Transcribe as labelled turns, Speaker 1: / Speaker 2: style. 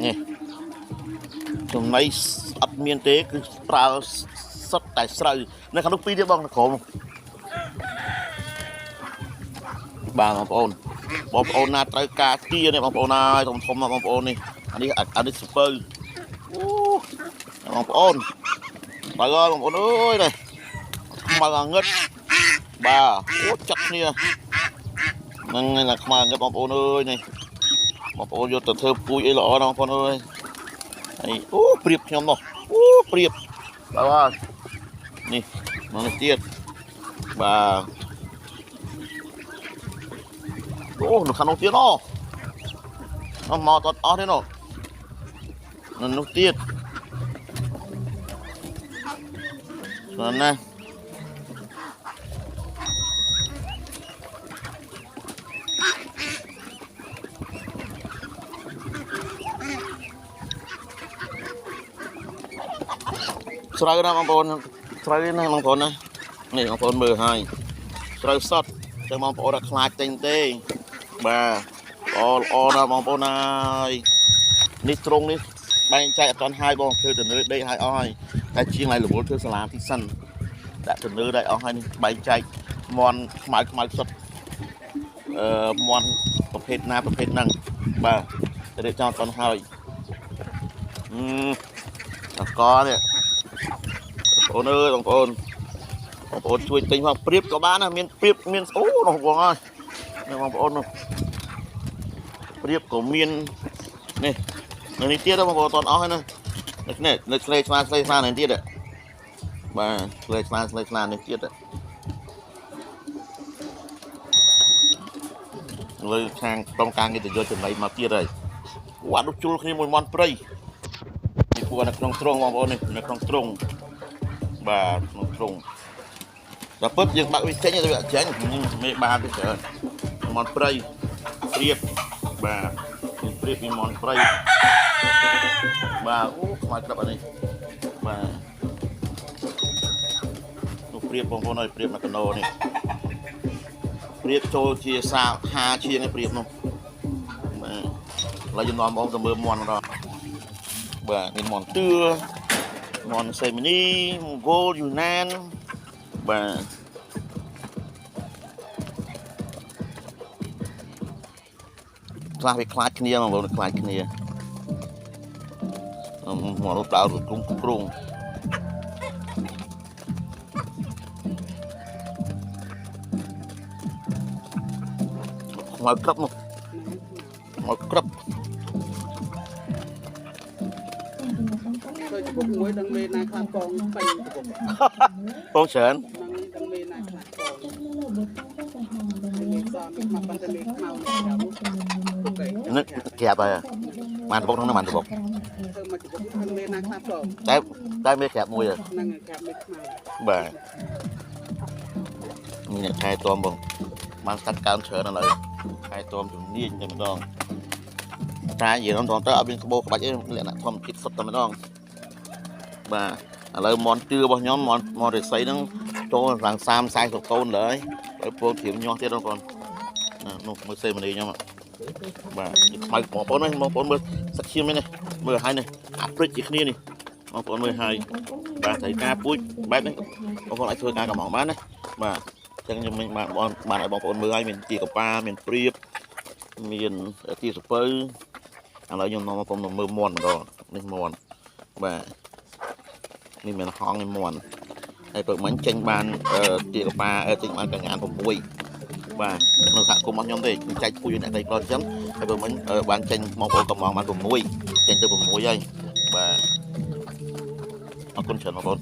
Speaker 1: នេះចំណៃអត់មានទេគឺប្រើសុទ្ធតែស្រូវនៅខាងនោះពីរទៀតបងក្រមបាទបងប្អូនណាត្រូវការទានេះបងប្អូនហើយធំណាបងប្អូននេះអានេះសពើអូបងប្អូនបើបងប្អូនអើយនេះខ្មៅងឹតបាទអូចាក់គ្នាហ្នឹងណាខ្មៅងឹតបងប្អូនអើយនេះបងប្អូនយកទៅធ្វើពូជអីល្អណាស់បងប្អូនអើយហើយអូព្រៀបខ្ញុំនោះអូព្រៀបបាទនេះមកនេះទៀតបាទអូនៅខាងនោះទៀតអូមកតអស់ទេនោះនៅនោះទៀតណាស្រូវណាបងប្អូនស្រូវណាបងប្អូនណានេះបងប្អូនមើលឲ្យស្រូវសតតែបងប្អូនអត់ខ្លាចទិញទេបាទល្អណាបងប្អូនហើយនេះត្រង់នេះបែងចែកអត់ទាន់ហើយបងធ្វើទៅនឿដេកឲ្យអស់ហើយតែជាងឲ្យរវល់ធ្វើសាលាទីសិនដាក់ទៅនឿដែរអស់ហើយនេះបែងចែកមន់ខ្មៅសុតមន់ប្រភេទណាប្រភេទហ្នឹងបាទទៅរៀបចំអត់ទាន់ហើយអកនេះបងប្អូនអើយបងប្អូនជួយទិញមកព្រៀបក៏បានណាមានព្រៀបមានអូនោះបងអើយនេះបងប្អូននោះព្រៀបក៏មាននេះនៅនេះទៀតបងប្អូនអត់អស់ហើយណានេះនៅឆ្លេស្មានេះទៀតបាទឆ្លេស្មានេះទៀតលើខាងក្រុមការងារទៅយកចំណៃមកទៀតហើយវត្តជុលគ្នាមួយមន់ព្រៃនេះពួកនៅក្នុងទ្រង់បងប្អូននេះនៅក្នុងទ្រង់បាទក្នុងទ្រង់ដល់ពឹបយើងបាក់វាចេញទៅវាចេញមេបានទៅច្រើនមន់ព្រៃព្រៀបបាទព្រៀបពីមន់ព្រៃបាទអូខ្មៅក្របអានេះបាទនោះព្រៀបបងប្អូនអើយព្រៀបនៅកណូនេះព្រៀបចូលជា50ជាងឯព្រៀបនោះបាទឥឡូវយើងនាំបងទៅមើលមន់ម្ដងបាទមានមន់ទឿមន់សេមីនីម៉ុងហ្គោលយូណានបាទខ្លះវាខ្លាចគ្នាបងប្អូនខ្លាចគ្នាមកនោះដើរគ្រងមកក្រឹបនោះមកក្រឹប
Speaker 2: ពុកមួយដឹងមេណាខ្លះកងពេញ
Speaker 1: ពងច្រើន
Speaker 2: ដឹងមេណាខ្លះកងមកបន្តលេខមក
Speaker 1: នេះក្រាបហើយបានពុកហ្នឹងបានពុក
Speaker 2: ធ្វើមកពុកដឹងមេណាខ្លះកង
Speaker 1: តែមេក្រាបមួយ
Speaker 2: ហ្នឹងក្រាបមេខ្មៅ
Speaker 1: បាទនេះខែតមបងបានស្កាត់កើនច្រើនឥឡូវខែតមជំនាញតែម្ដងតែនិយាយទៅអត់មានក្បោក្បាច់អីលក្ខណៈធម្មជាតិសុទ្ធតែម្ដងបាទឥឡូវមន់ទឿរបស់ខ្ញុំមន់រិស័យហ្នឹងចូលរាង30-40កូនលើហើយពងធៀមញាស់ទៀតបងប្អូននោះមើលសេមនីខ្ញុំបាទខ្មៅបងប្អូនមើលសាច់ឈាមនេះមើលឲ្យនេះអាព្រិចជាគ្នានេះបងប្អូនមើលឲ្យបាទត្រូវការពូជបែបនេះបងប្អូនអាចធ្វើការកំងបានណាបាទអញ្ចឹងខ្ញុំមិនបានឲ្យបងប្អូនមើលឲ្យមានទាកប៉ាមានព្រៀបមានទាសពៅឥឡូវខ្ញុំនាំបងប្អូនមើលមន់ម្ដងនេះមន់បាទនេះមានហងនេះមន់ហើយព្រឹកមិញចេញបានទាកប៉ាចេញបានកញ្ញា6បាទក្នុងសហគមន៍របស់ខ្ញុំទេចែកពូជអ្នកដីប្លន់អញ្ចឹងហើយព្រឹកមិញបានចេញបងប្អូនកំងបាន6ចេញទៅ6ហើយបាទអរគុណច្រើនបងប្អូន